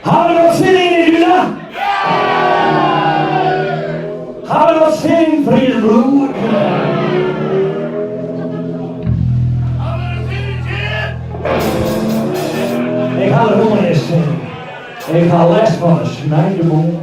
Har vi något zin in i Lula? Har vi något zin för er blod? Ik ga er gewoon eens zingen. Ik ga les van een snijdenboom.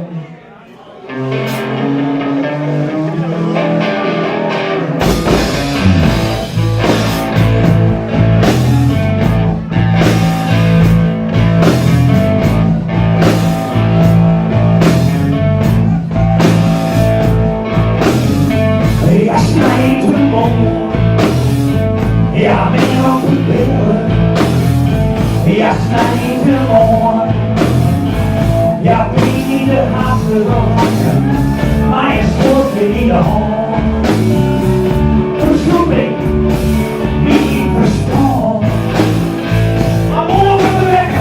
Ja, snijdenboom. Ja, ben je nog goed willen? Ja, snijdenboom. Ja, wie de haast wakker, maar je spoort weer in de hand. Verzoek ik, wie verstand. Maar morgen wekken.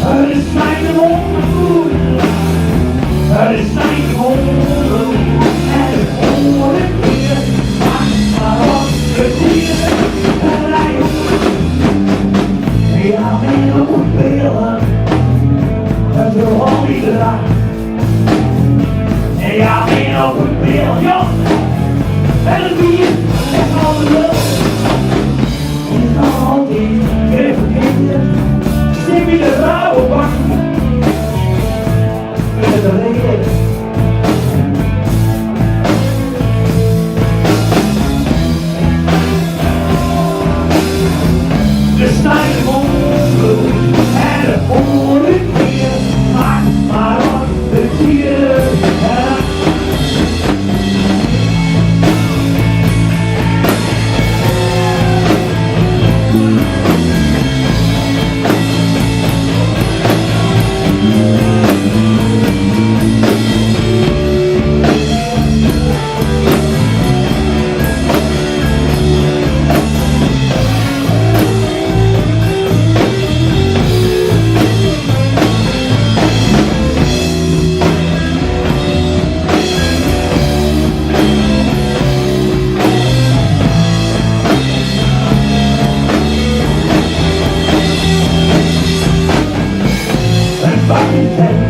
Het is mijn wonder, het is mijn wonder. En het horen weer, maar wat het hier en hij ja, ben je goed willen, het wil al niet raar. Ja, ben je goed willen, ja. En het bier, en al de lucht. En dan al die kreeften, stik je de rauwe bak. Met de reden. De snijdenboom. En de volgende keer maakt maar op de dieren. Fucking